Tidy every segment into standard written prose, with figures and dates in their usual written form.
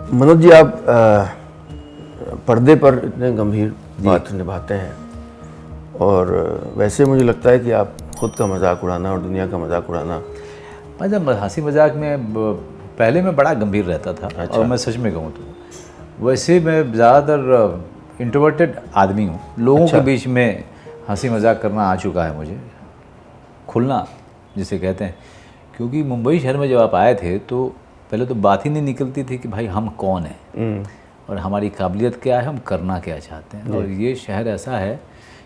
मनोज जी, आप पर्दे पर इतने गंभीर पात्र निभाते हैं और वैसे मुझे लगता है कि आप खुद का मजाक उड़ाना और दुनिया का मजाक उड़ाना। मतलब हंसी मजाक में पहले मैं बड़ा गंभीर रहता था। अच्छा। और मैं सच में कहूँ तो वैसे मैं ज़्यादातर इंट्रोवर्टेड आदमी हूँ। लोगों अच्छा। के बीच में हंसी मजाक करना आ चुका है मुझे, खुलना जिसे कहते हैं। क्योंकि मुंबई शहर में जब आप आए थे तो पहले तो बात ही नहीं निकलती थी कि भाई हम कौन हैं और हमारी काबिलियत क्या है, हम करना क्या चाहते हैं। और ये शहर ऐसा है,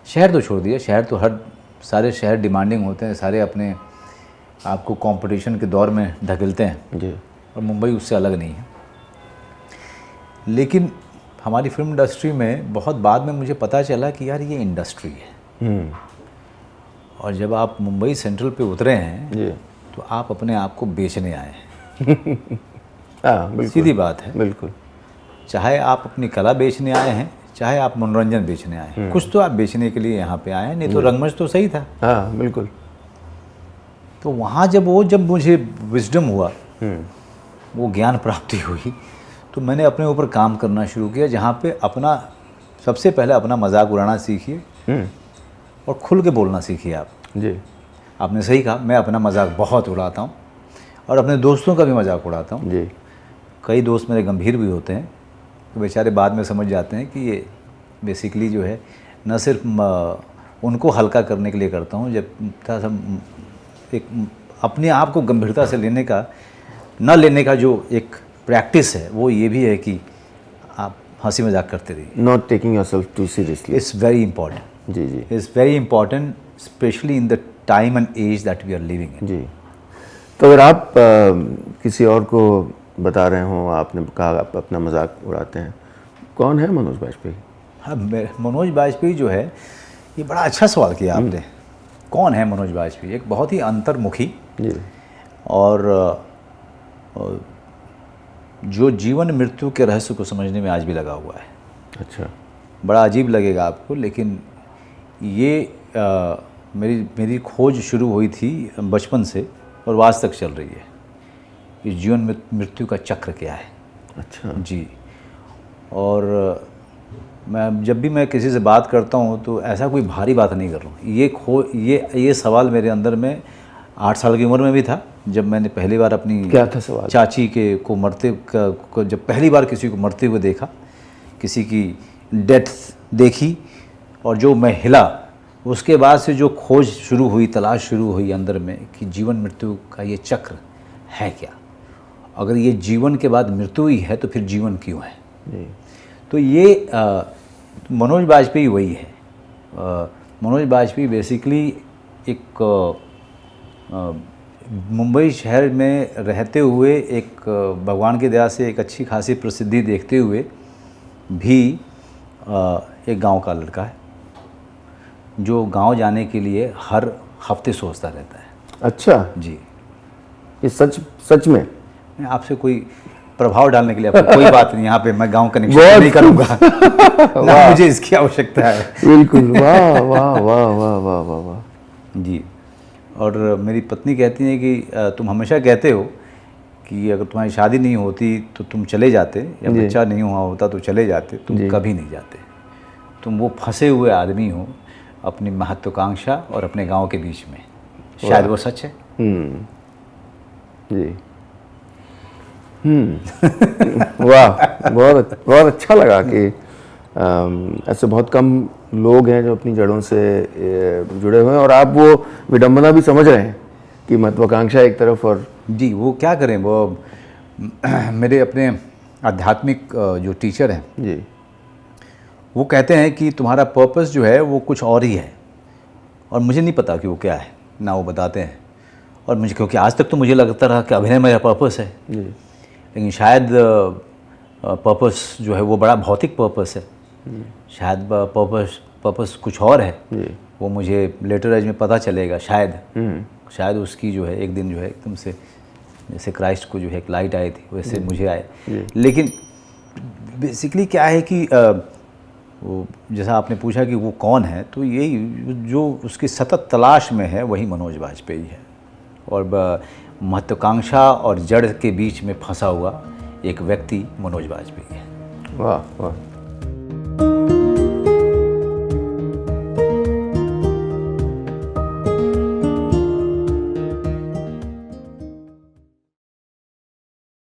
शहर तो छोड़ दिया, शहर तो सारे शहर डिमांडिंग होते हैं, सारे अपने आपको कंपटीशन के दौर में धकेलते हैं जी। और मुंबई उससे अलग नहीं है। लेकिन हमारी फिल्म इंडस्ट्री में बहुत बाद में मुझे पता चला कि यार ये इंडस्ट्री है। और जब आप मुंबई सेंट्रल पे उतरे हैं जी। तो आप अपने आप को बेचने आए हैं। हाँ, बिल्कुल सीधी बात है। बिल्कुल। चाहे आप अपनी कला बेचने आए हैं, चाहे आप मनोरंजन बेचने आए हैं, कुछ तो आप बेचने के लिए यहाँ पे आए हैं, नहीं तो रंगमंच तो सही था। हाँ बिल्कुल। तो वहाँ जब मुझे विजडम हुआ, वो ज्ञान प्राप्ति हुई, तो मैंने अपने ऊपर काम करना शुरू किया, जहाँ पे सबसे पहले अपना मजाक उड़ाना सीखिए और खुल के बोलना सीखिए आप। जी। आपने सही कहा, मैं अपना मजाक बहुत उड़ाता हूँ और अपने दोस्तों का भी मजाक उड़ाता हूँ। जी। कई दोस्त मेरे गंभीर भी होते हैं, तो बेचारे बाद में समझ जाते हैं कि ये बेसिकली जो है न सिर्फ उनको हल्का करने के लिए करता हूँ, जब थोड़ा सा एक अपने आप को गंभीरता से न लेने का जो एक प्रैक्टिस है, वो ये भी है कि आप हंसी मजाक करते रहिए। Not taking yourself too seriously. It's very important. जी जी। It's very important, especially in the time and age that we are living in. जी। तो अगर आप किसी और को बता रहे हो, आपने कहा आप अपना मजाक उड़ाते हैं, कौन है मनोज बाजपेयी? हाँ, मनोज बाजपेयी जो है, ये बड़ा अच्छा सवाल किया आपने। कौन है मनोज बाजपेयी? एक बहुत ही अंतर्मुखी जी। और जो जीवन मृत्यु के रहस्य को समझने में आज भी लगा हुआ है। अच्छा। बड़ा अजीब लगेगा आपको, लेकिन ये मेरी खोज शुरू हुई थी बचपन से और आज तक चल रही है। ये जीवन मृत्यु का चक्र क्या है। अच्छा। जी। और जब भी मैं किसी से बात करता हूँ तो ऐसा कोई भारी बात नहीं कर रहा हूँ। ये सवाल मेरे अंदर में 8 साल की उम्र में भी था, जब मैंने पहली बार अपनी क्या था सवाल? चाची को जब पहली बार किसी को मरते हुए देखा, किसी की डेथ देखी, और जो मैं हिला, उसके बाद से जो खोज शुरू हुई, तलाश शुरू हुई अंदर में कि जीवन मृत्यु का ये चक्र है क्या। अगर ये जीवन के बाद मृत्यु ही है तो फिर जीवन क्यों है। जी। तो ये मनोज बाजपेयी वही है। मनोज बाजपेयी बेसिकली एक मुंबई शहर में रहते हुए, एक भगवान की दया से एक अच्छी खासी प्रसिद्धि देखते हुए भी एक गांव का लड़का है, जो गांव जाने के लिए हर हफ्ते सोचता रहता है। अच्छा जी। ये सच में? मैं आपसे कोई प्रभाव डालने के लिए आपको कोई बात नहीं, यहाँ पे मैं गांव कनेक्शन नहीं करूँगा ना, मुझे इसकी आवश्यकता है। बिल्कुल। वाह वाह वाह वाह वाह वाह वाह। जी। और मेरी पत्नी कहती है कि तुम हमेशा कहते हो कि अगर तुम्हारी शादी नहीं होती तो तुम चले जाते, या बच्चा नहीं हुआ होता तो चले जाते, तुम कभी नहीं जाते। तुम वो फंसे हुए आदमी हो अपनी महत्वाकांक्षा और अपने गांव के बीच में। शायद वो सच है। जी। वाह, बहुत अच्छा लगा कि ऐसे बहुत कम लोग हैं जो अपनी जड़ों से जुड़े हुए हैं, और आप वो विडंबना भी समझ रहे हैं कि महत्वाकांक्षा एक तरफ और। जी। वो क्या करें, वो मेरे अपने आध्यात्मिक जो टीचर हैं, जी, वो कहते हैं कि तुम्हारा पर्पस जो है वो कुछ और ही है, और मुझे नहीं पता कि वो क्या है ना, वो बताते हैं। और मुझे, क्योंकि आज तक तो मुझे लगता रहा कि अभिनय मेरा पर्पस है, लेकिन शायद पर्पस जो है वो बड़ा भौतिक पर्पस है। शायद पर्पस कुछ और है। वो मुझे लेटर एज में पता चलेगा शायद उसकी जो है एक दिन जो है एकदम से, जैसे क्राइस्ट को जो है एक लाइट आई थी, वैसे मुझे आए। लेकिन बेसिकली क्या है कि वो, जैसा आपने पूछा कि वो कौन है, तो यही जो उसकी सतत तलाश में है वही मनोज बाजपेयी है। और महत्वाकांक्षा और जड़ के बीच में फंसा हुआ एक व्यक्ति मनोज वाजपेयी है। वाह वाह।